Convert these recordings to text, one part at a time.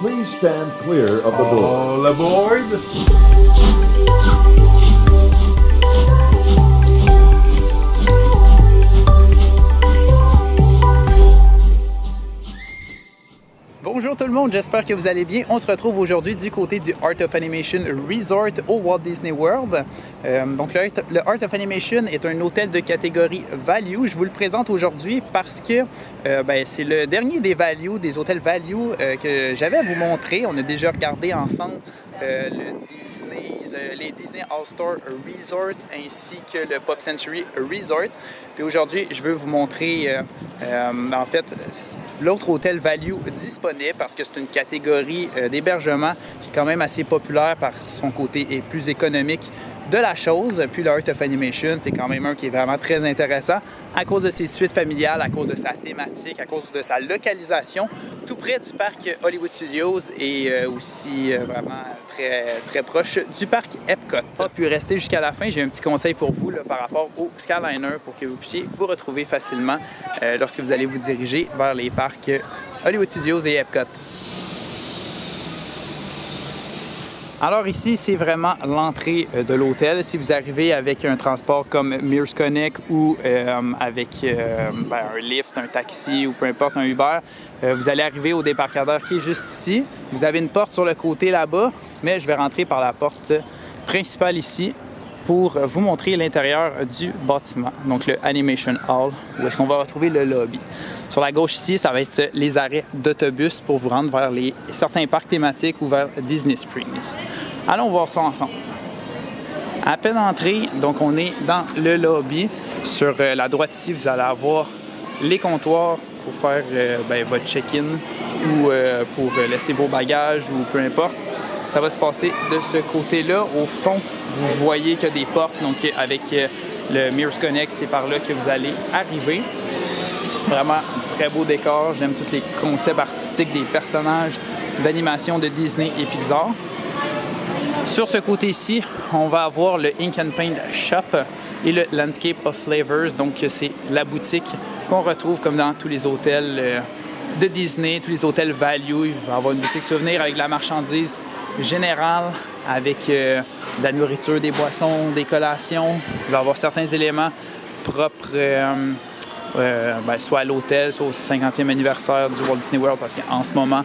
Please stand clear of the door. All aboard! Bonjour tout le monde, j'espère que vous allez bien. On se retrouve aujourd'hui du côté du Art of Animation Resort au Walt Disney World. Donc le Art of Animation est un hôtel de catégorie Value. Je vous le présente aujourd'hui parce que c'est le dernier des Value, des hôtels Value que j'avais à vous montrer. On a déjà regardé ensemble les Disney All-Star Resort ainsi que le Pop Century Resort. Puis aujourd'hui, je veux vous montrer en fait l'autre hôtel Value disponible parce que c'est une catégorie d'hébergement qui est quand même assez populaire par son côté et plus économique de la chose. Puis le Art of Animation, c'est quand même un qui est vraiment très intéressant à cause de ses suites familiales, à cause de sa thématique, à cause de sa localisation, tout près du parc Hollywood Studios et aussi vraiment très proche du parc Epcot. Puis rester jusqu'à la fin, j'ai un petit conseil pour vous là, par rapport au Skyliner pour que vous puissiez vous retrouver facilement lorsque vous allez vous diriger vers les parcs Hollywood Studios et Epcot. Alors ici, c'est vraiment l'entrée de l'hôtel. Si vous arrivez avec un transport comme Mears Connect ou avec un Lyft, un taxi ou peu importe, un Uber, vous allez arriver au débarcadère qui est juste ici. Vous avez une porte sur le côté là-bas, mais je vais rentrer par la porte principale ici pour vous montrer l'intérieur du bâtiment, donc le Animation Hall, où est-ce qu'on va retrouver le lobby. Sur la gauche ici, ça va être les arrêts d'autobus pour vous rendre vers certains parcs thématiques ou vers Disney Springs. Allons voir ça ensemble. À peine entré, donc on est dans le lobby. Sur la droite ici, vous allez avoir les comptoirs pour faire votre check-in ou pour laisser vos bagages ou peu importe. Ça va se passer de ce côté-là. Au fond, vous voyez qu'il y a des portes, donc avec le Mears Connect, c'est par là que vous allez arriver. Vraiment très beau décor. J'aime tous les concepts artistiques des personnages d'animation de Disney et Pixar. Sur ce côté-ci, on va avoir le Ink and Paint Shop et le Landscape of Flavors. Donc, c'est la boutique qu'on retrouve comme dans tous les hôtels de Disney, tous les hôtels Value. Il va y avoir une boutique souvenir avec de la marchandise générale, avec de la nourriture, des boissons, des collations. Il va y avoir certains éléments propres soit à l'hôtel, soit au 50e anniversaire du Walt Disney World, parce qu'en ce moment,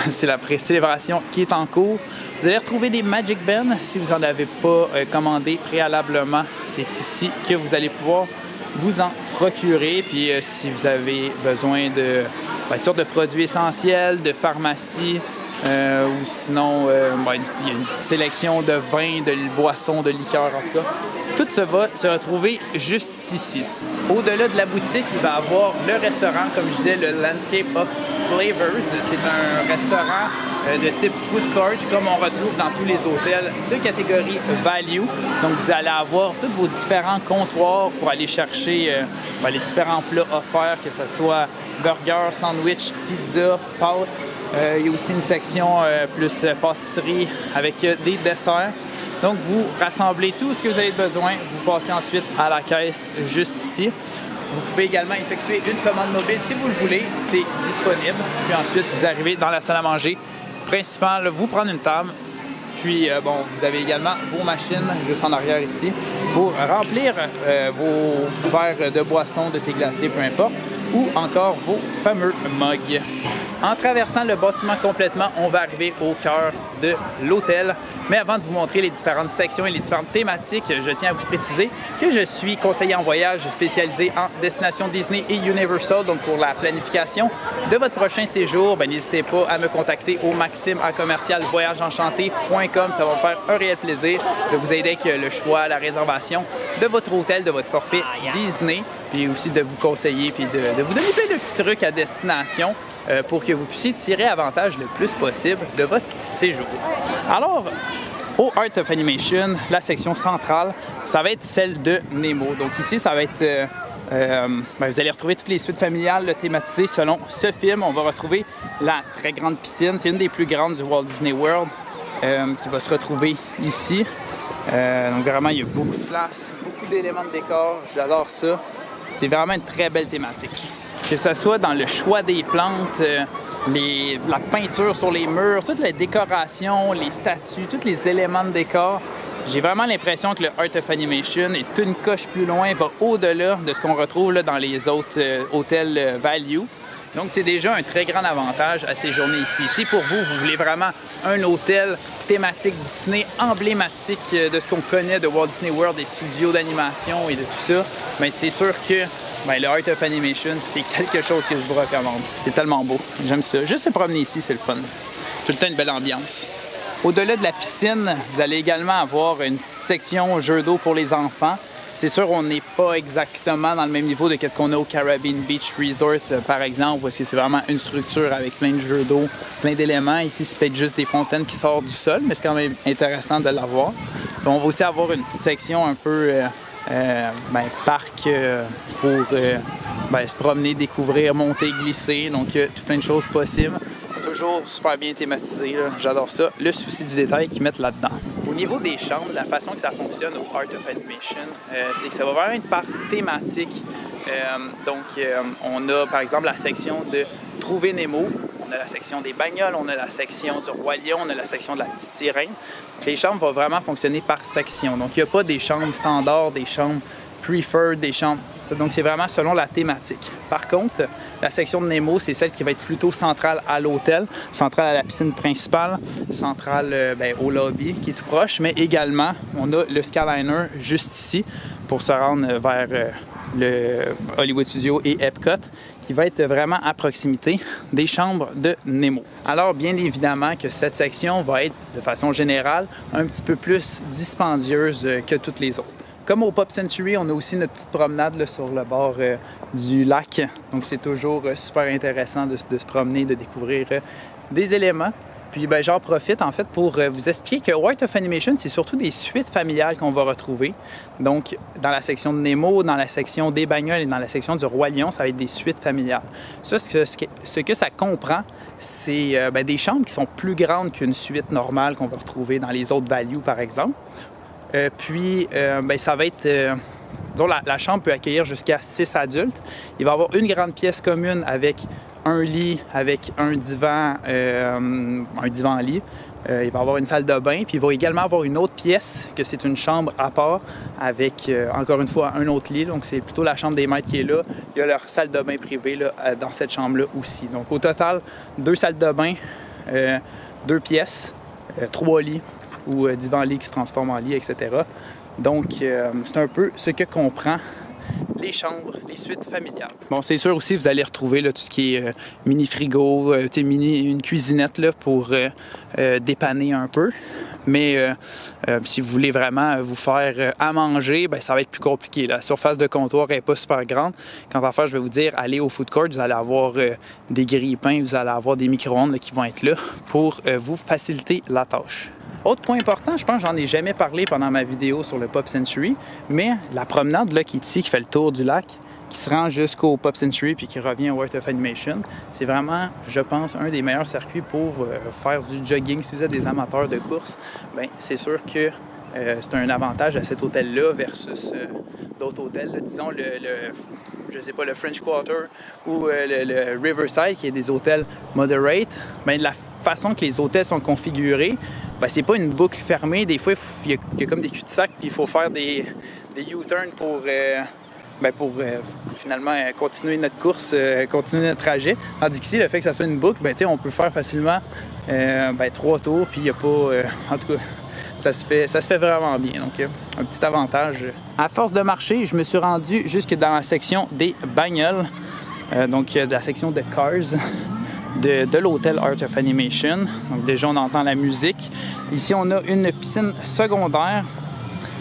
c'est la célébration qui est en cours. Vous allez retrouver des Magic Bands si vous n'en avez pas commandé préalablement. C'est ici que vous allez pouvoir vous en procurer. Puis si vous avez besoin de toutes sortes de produits essentiels, de pharmacie, ou sinon, il y a une sélection de vins, de boissons, de liqueurs, en tout cas. Tout ça va se retrouver juste ici. Au-delà de la boutique, il va y avoir le restaurant, comme je disais, le Landscape of Flavors. C'est un restaurant de type food court, comme on retrouve dans tous les hôtels de catégorie Value. Donc, vous allez avoir tous vos différents comptoirs pour aller chercher les différents plats offerts, que ce soit burger, sandwich, pizza, pâtes. Il y a aussi une section plus pâtisserie avec des desserts. Donc, vous rassemblez tout ce que vous avez besoin. Vous passez ensuite à la caisse juste ici. Vous pouvez également effectuer une commande mobile si vous le voulez. C'est disponible. Puis ensuite, vous arrivez dans la salle à manger principale. Vous prenez une table. Puis, vous avez également vos machines juste en arrière ici pour remplir vos verres de boissons, de thé glacé, peu importe, ou encore vos fameux mugs. En traversant le bâtiment complètement, on va arriver au cœur de l'hôtel. Mais avant de vous montrer les différentes sections et les différentes thématiques, je tiens à vous préciser que je suis conseiller en voyage spécialisé en destination Disney et Universal. Donc pour la planification de votre prochain séjour, n'hésitez pas à me contacter au maxime@voyageenchanté.com. Ça va me faire un réel plaisir de vous aider avec le choix, la réservation de votre hôtel, de votre forfait Disney, puis aussi de vous conseiller puis de vous donner plein de petits trucs à destination pour que vous puissiez tirer avantage le plus possible de votre séjour. Alors, au Art of Animation, la section centrale, ça va être celle de Nemo. Donc ici, ça va être... vous allez retrouver toutes les suites familiales thématisées selon ce film. On va retrouver la très grande piscine. C'est une des plus grandes du Walt Disney World qui va se retrouver ici. Donc vraiment, il y a beaucoup de place, beaucoup d'éléments de décor. J'adore ça. C'est vraiment une très belle thématique. Que ce soit dans le choix des plantes, la peinture sur les murs, toutes les décorations, les statues, tous les éléments de décor, j'ai vraiment l'impression que le Art of Animation est une coche plus loin, va au-delà de ce qu'on retrouve là, dans les autres hôtels value. Donc, c'est déjà un très grand avantage à séjourner ici. Si pour vous, vous voulez vraiment un hôtel thématique Disney, emblématique de ce qu'on connaît de Walt Disney World, des studios d'animation et de tout ça, bien, c'est sûr que le Art of Animation, c'est quelque chose que je vous recommande. C'est tellement beau. J'aime ça. Juste se promener ici, c'est le fun. Tout le temps, une belle ambiance. Au-delà de la piscine, vous allez également avoir une petite section jeux d'eau pour les enfants. C'est sûr, on n'est pas exactement dans le même niveau de ce qu'on a au Caribbean Beach Resort, par exemple, parce que c'est vraiment une structure avec plein de jeux d'eau, plein d'éléments. Ici, c'est peut-être juste des fontaines qui sortent du sol, mais c'est quand même intéressant de l'avoir. On va aussi avoir une petite section un peu parc pour se promener, découvrir, monter, glisser. Donc, tout plein de choses possibles. Toujours super bien thématisé, j'adore ça. Le souci du détail qu'ils mettent là-dedans. Au niveau des chambres, la façon que ça fonctionne au Art of Animation, c'est que ça va vraiment être par thématique. On a par exemple la section de Trouver Nemo, on a la section des bagnoles, on a la section du Roi Lion, on a la section de la Petite Sirène. Les chambres vont vraiment fonctionner par section. Donc il n'y a pas des chambres standards, des chambres preferred, des chambres. Donc, c'est vraiment selon la thématique. Par contre, la section de Nemo, c'est celle qui va être plutôt centrale à l'hôtel, centrale à la piscine principale, centrale au lobby qui est tout proche, mais également, on a le Skyliner juste ici pour se rendre vers le Hollywood Studios et Epcot, qui va être vraiment à proximité des chambres de Nemo. Alors, bien évidemment que cette section va être, de façon générale, un petit peu plus dispendieuse que toutes les autres. Comme au Pop Century, on a aussi notre petite promenade là, sur le bord du lac. Donc, c'est toujours super intéressant de se promener, de découvrir des éléments. Puis, j'en profite en fait pour vous expliquer que Art of Animation, c'est surtout des suites familiales qu'on va retrouver. Donc, dans la section de Nemo, dans la section des bagnoles et dans la section du Roi Lion, ça va être des suites familiales. Ça, ce que ça comprend, c'est des chambres qui sont plus grandes qu'une suite normale qu'on va retrouver dans les autres values, par exemple. Ça va être... la chambre peut accueillir jusqu'à 6 adultes. Il va y avoir une grande pièce commune avec un lit, avec un divan-lit. Il va y avoir une salle de bain. Puis il va également avoir une autre pièce, que c'est une chambre à part, avec, encore une fois, un autre lit. Donc, c'est plutôt la chambre des maîtres qui est là. Il y a leur salle de bain privée là, dans cette chambre-là aussi. Donc, au total, 2 salles de bain, 2 pièces, 3 lits, ou divan-lit qui se transforme en lit, etc. Donc, c'est un peu ce que comprend les chambres, les suites familiales. Bon, c'est sûr aussi, vous allez retrouver là, tout ce qui est mini-frigo, une cuisinette là, pour dépanner un peu. Mais si vous voulez vraiment vous faire à manger, ça va être plus compliqué. La surface de comptoir n'est pas super grande. Quant à faire, je vais vous dire, allez au food court, vous allez avoir des grille-pains, vous allez avoir des micro-ondes qui vont être là pour vous faciliter la tâche. Autre point important, je pense que j'en ai jamais parlé pendant ma vidéo sur le Pop Century, mais la promenade là, qui est ici, qui fait le tour du lac, qui se rend jusqu'au Pop Century puis qui revient au Art of Animation, c'est vraiment, je pense, un des meilleurs circuits pour faire du jogging. Si vous êtes des amateurs de course, c'est sûr que c'est un avantage à cet hôtel-là versus d'autres hôtels. Là, disons le French Quarter ou le Riverside, qui est des hôtels moderate. La façon que les hôtels sont configurés, c'est pas une boucle fermée. Des fois, il y a comme des cul-de-sac, puis il faut faire des U-turns pour finalement continuer notre course, continuer notre trajet. Tandis qu'ici, le fait que ça soit une boucle, on peut faire facilement 3 tours, puis il n'y a pas... en tout cas, ça se fait vraiment bien. Donc, un petit avantage. À force de marcher, je me suis rendu jusque dans la section des bagnoles, donc de la section de Cars. De l'hôtel Art of Animation. Donc déjà, on entend la musique. Ici, on a une piscine secondaire,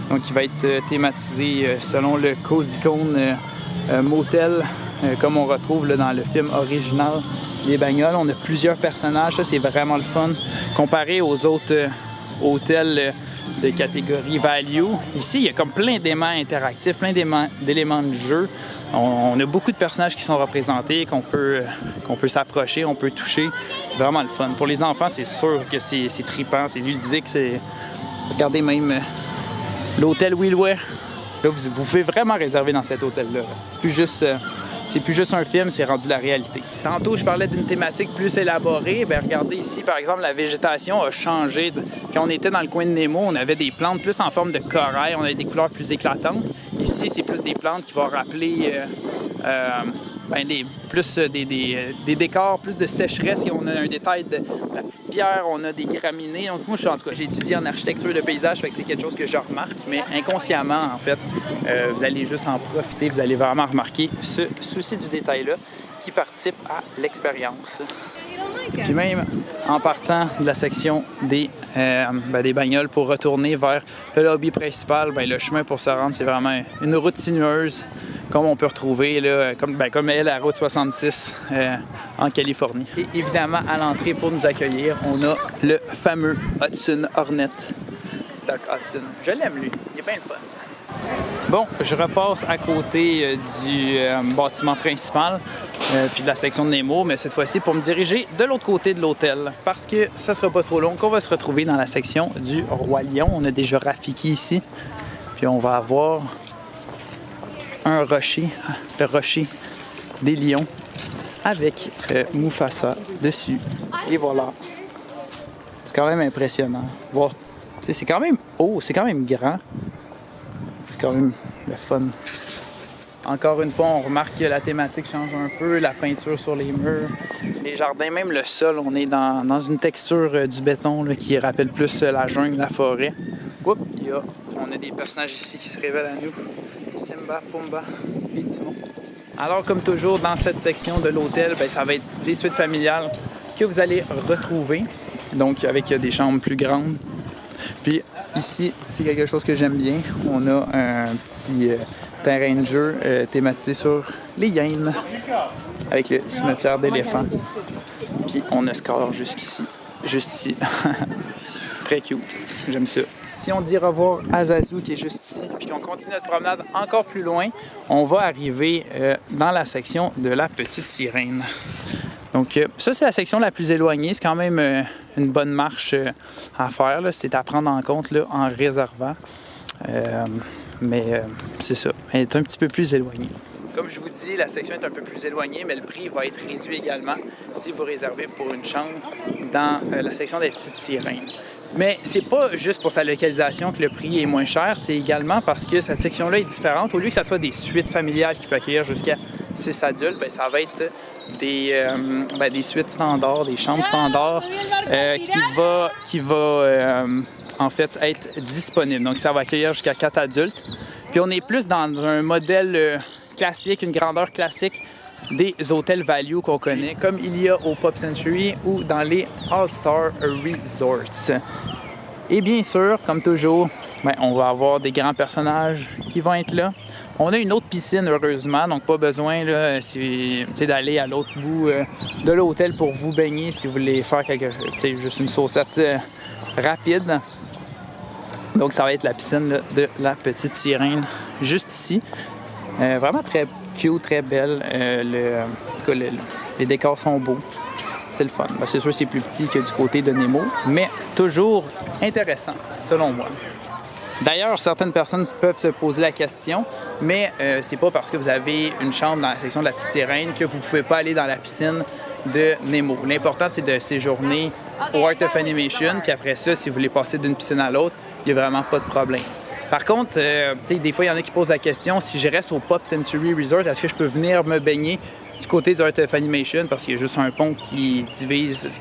donc qui va être thématisée selon le Cozy Cone Motel, comme on retrouve là, dans le film original Les Bagnoles. On a plusieurs personnages, ça c'est vraiment le fun. Comparé aux autres hôtels de catégorie value, ici, il y a comme plein d'éléments interactifs, plein d'éléments de jeu. On a beaucoup de personnages qui sont représentés, qu'on peut s'approcher, on peut toucher. C'est vraiment le fun. Pour les enfants, c'est sûr que c'est trippant, c'est ludique. Regardez même l'hôtel Wheelway. Là, vous pouvez vraiment réserver dans cet hôtel-là. C'est plus juste c'est plus juste un film, c'est rendu la réalité. Tantôt, je parlais d'une thématique plus élaborée. Bien, regardez ici, par exemple, la végétation a changé. Quand on était dans le coin de Nemo, on avait des plantes plus en forme de corail, on avait des couleurs plus éclatantes. Ici, c'est plus des plantes qui vont rappeler des décors, plus de sécheresse. On a un détail de la petite pierre, on a des graminées. Donc moi, en tout cas, j'ai étudié en architecture de paysage, fait que c'est quelque chose que je remarque, mais inconsciemment, en fait, vous allez juste en profiter, vous allez vraiment remarquer ce souci du détail-là qui participe à l'expérience. Puis même en partant de la section des bagnoles pour retourner vers le lobby principal, le chemin pour se rendre, c'est vraiment une route sinueuse comme on peut retrouver, là, comme est la route 66 en Californie. Et évidemment, à l'entrée pour nous accueillir, on a le fameux Hudson Hornet. Doc Hudson. Je l'aime, lui. Il est bien le fun. Bon, je repasse à côté du bâtiment principal puis de la section de Nemo, mais cette fois-ci pour me diriger de l'autre côté de l'hôtel parce que ça sera pas trop long qu'on va se retrouver dans la section du Roi Lion. On a déjà Rafiki ici, puis on va avoir un rocher, le rocher des lions avec Mufasa dessus. Et voilà. C'est quand même impressionnant. Voir, c'est quand même haut, c'est quand même grand. C'est quand même le fun. Encore une fois, on remarque que la thématique change un peu, la peinture sur les murs, les jardins, même le sol, on est dans une texture du béton là, qui rappelle plus la jungle, la forêt. Oups, on a des personnages ici qui se révèlent à nous. Simba, Pumba et Timon. Alors, comme toujours, dans cette section de l'hôtel, ça va être des suites familiales que vous allez retrouver, donc avec des chambres plus grandes. Puis ici, c'est quelque chose que j'aime bien. On a un petit terrain de jeu thématisé sur les hyènes avec le cimetière d'éléphants. Puis on a Scar juste ici. Très cute, j'aime ça. Si on dit au revoir à Zazu qui est juste ici, puis qu'on continue notre promenade encore plus loin, on va arriver dans la section de la petite sirène. Donc ça, c'est la section la plus éloignée. C'est quand même une bonne marche à faire. C'est à prendre en compte là, en réservant. Mais c'est ça, elle est un petit peu plus éloignée. Comme je vous dis, la section est un peu plus éloignée, mais le prix va être réduit également si vous réservez pour une chambre dans la section des petites sirènes. Mais c'est pas juste pour sa localisation que le prix est moins cher, c'est également parce que cette section-là est différente. Au lieu que ce soit des suites familiales qui peuvent accueillir jusqu'à 6 adultes, ça va être des suites standards, des chambres standards qui va en fait être disponible. Donc ça va accueillir jusqu'à 4 adultes. Puis on est plus dans un modèle classique, une grandeur classique des hôtels value qu'on connaît, comme il y a au Pop Century ou dans les All-Star Resorts. Et bien sûr, comme toujours, on va avoir des grands personnages qui vont être là. On a une autre piscine, heureusement, donc pas besoin là, d'aller à l'autre bout de l'hôtel pour vous baigner si vous voulez faire juste une saucette rapide. Donc ça va être la piscine là, de la petite sirène, juste ici. Vraiment très cute, très belle. Les décors sont beaux. C'est le fun. C'est sûr que c'est plus petit que du côté de Nemo, mais toujours intéressant, selon moi. D'ailleurs, certaines personnes peuvent se poser la question, mais c'est pas parce que vous avez une chambre dans la section de la petite sirène que vous pouvez pas aller dans la piscine de Nemo. L'important, c'est de séjourner au Art of Animation, puis après ça, si vous voulez passer d'une piscine à l'autre, il n'y a vraiment pas de problème. Par contre, des fois, il y en a qui posent la question, si je reste au Pop Century Resort, est-ce que je peux venir me baigner du côté du Art of Animation parce qu'il y a juste un pont qui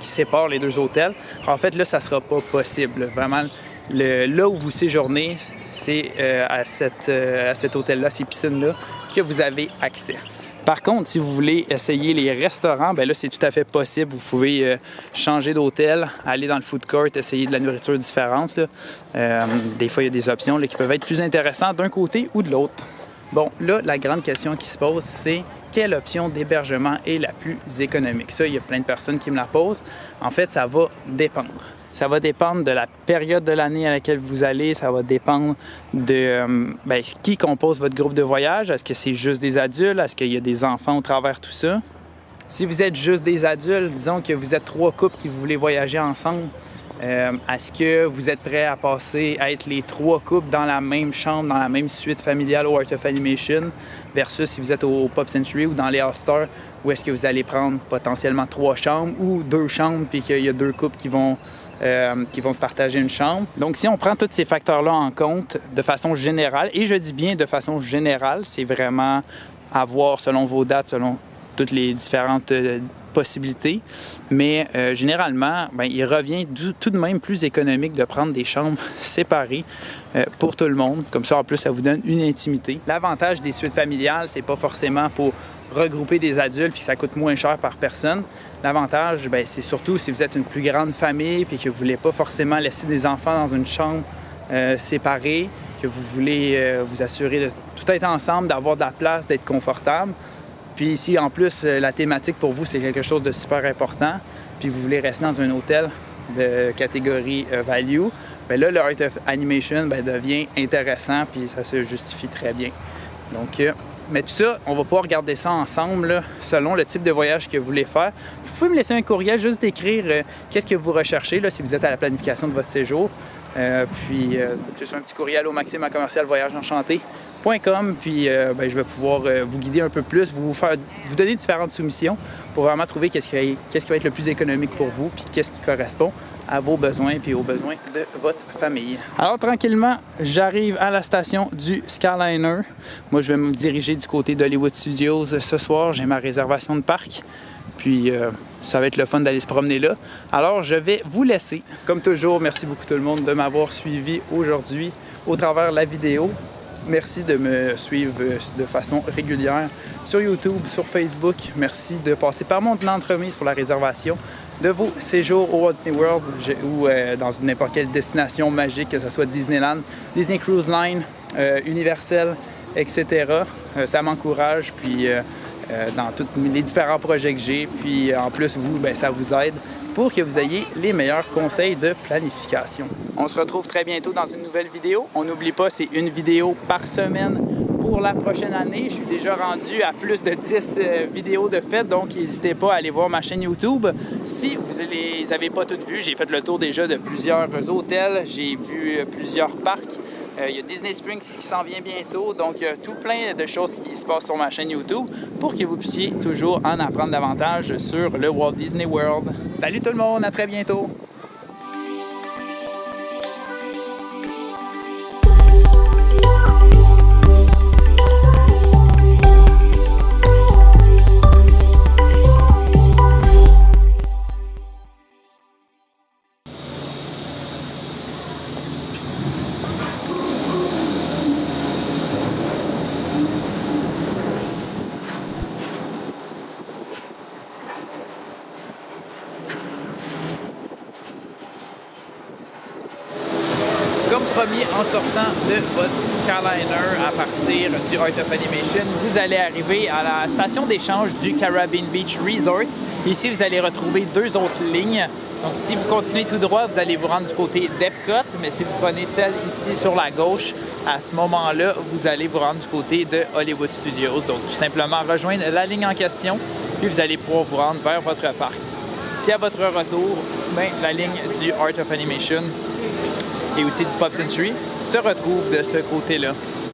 sépare les deux hôtels? En fait, là, ça ne sera pas possible. Vraiment, là où vous séjournez, c'est à cet hôtel-là, ces piscines-là, que vous avez accès. Par contre, si vous voulez essayer les restaurants, là, c'est tout à fait possible. Vous pouvez changer d'hôtel, aller dans le food court, essayer de la nourriture différente. Des fois, il y a des options là, qui peuvent être plus intéressantes d'un côté ou de l'autre. Bon, là, la grande question qui se pose, c'est quelle option d'hébergement est la plus économique? Ça, il y a plein de personnes qui me la posent. En fait, ça va dépendre. Ça va dépendre de la période de l'année à laquelle vous allez. Ça va dépendre de qui compose votre groupe de voyage. Est-ce que c'est juste des adultes? Est-ce qu'il y a des enfants au travers de tout ça? Si vous êtes juste des adultes, disons que vous êtes 3 couples qui voulez voyager ensemble, Est-ce que vous êtes prêts à passer à être les 3 couples dans la même chambre, dans la même suite familiale au Art of Animation, versus si vous êtes au Pop Century ou dans les All-Stars, où est-ce que vous allez prendre potentiellement 3 chambres ou 2 chambres, puis qu'il y a 2 couples qui vont se partager une chambre. Donc, si on prend tous ces facteurs-là en compte de façon générale, et je dis bien de façon générale, c'est vraiment à voir selon vos dates, selon toutes les différentes possibilités, mais généralement, il revient tout de même plus économique de prendre des chambres séparées pour tout le monde. Comme ça, en plus, ça vous donne une intimité. L'avantage des suites familiales, c'est pas forcément pour regrouper des adultes puis que ça coûte moins cher par personne. L'avantage, c'est surtout si vous êtes une plus grande famille puis que vous voulez pas forcément laisser des enfants dans une chambre séparée, que vous voulez vous assurer de tout être ensemble, d'avoir de la place, d'être confortable. Puis ici, en plus, la thématique pour vous, c'est quelque chose de super important, puis vous voulez rester dans un hôtel de catégorie value, là, le Art of Animation devient intéressant, puis ça se justifie très bien. Donc, mais tout ça, on va pouvoir regarder ça ensemble, là, selon le type de voyage que vous voulez faire. Vous pouvez me laisser un courriel, juste d'écrire qu'est-ce que vous recherchez, là, si vous êtes à la planification de votre séjour. Puis, c'est un petit courriel au maxime@commercialvoyageenchanté.com, puis je vais pouvoir vous guider un peu plus, vous donner différentes soumissions pour vraiment trouver qu'est-ce qui va être le plus économique pour vous, puis qu'est-ce qui correspond à vos besoins puis aux besoins de votre famille. Alors, tranquillement, j'arrive à la station du Skyliner. Moi, je vais me diriger du côté d'Hollywood Studios ce soir. J'ai ma réservation de parc. Puis, ça va être le fun d'aller se promener là. Alors, je vais vous laisser. Comme toujours, merci beaucoup tout le monde de m'avoir suivi aujourd'hui au travers de la vidéo. Merci de me suivre de façon régulière sur YouTube, sur Facebook. Merci de passer par mon entremise pour la réservation de vos séjours au Walt Disney World ou dans n'importe quelle destination magique, que ce soit Disneyland, Disney Cruise Line, Universal, etc. Ça m'encourage, puis dans tous les différents projets que j'ai. Puis en plus, vous, ça vous aide pour que vous ayez les meilleurs conseils de planification. On se retrouve très bientôt dans une nouvelle vidéo. On n'oublie pas, c'est une vidéo par semaine pour la prochaine année. Je suis déjà rendu à plus de 10 vidéos de fête, donc n'hésitez pas à aller voir ma chaîne YouTube. Si vous ne les avez pas toutes vues, j'ai fait le tour déjà de plusieurs hôtels, j'ai vu plusieurs parcs. Il y a Disney Springs qui s'en vient bientôt, donc il y a tout plein de choses qui se passent sur ma chaîne YouTube pour que vous puissiez toujours en apprendre davantage sur le Walt Disney World. Salut tout le monde, à très bientôt! Comme promis, en sortant de votre Skyliner à partir du Art of Animation, vous allez arriver à la station d'échange du Caribbean Beach Resort. Ici, vous allez retrouver 2 autres lignes. Donc, si vous continuez tout droit, vous allez vous rendre du côté d'Epcot, mais si vous prenez celle ici sur la gauche, à ce moment-là, vous allez vous rendre du côté de Hollywood Studios. Donc, tout simplement rejoindre la ligne en question, puis vous allez pouvoir vous rendre vers votre parc. Puis à votre retour, la ligne du Art of Animation et aussi du Pop Century se retrouve de ce côté-là.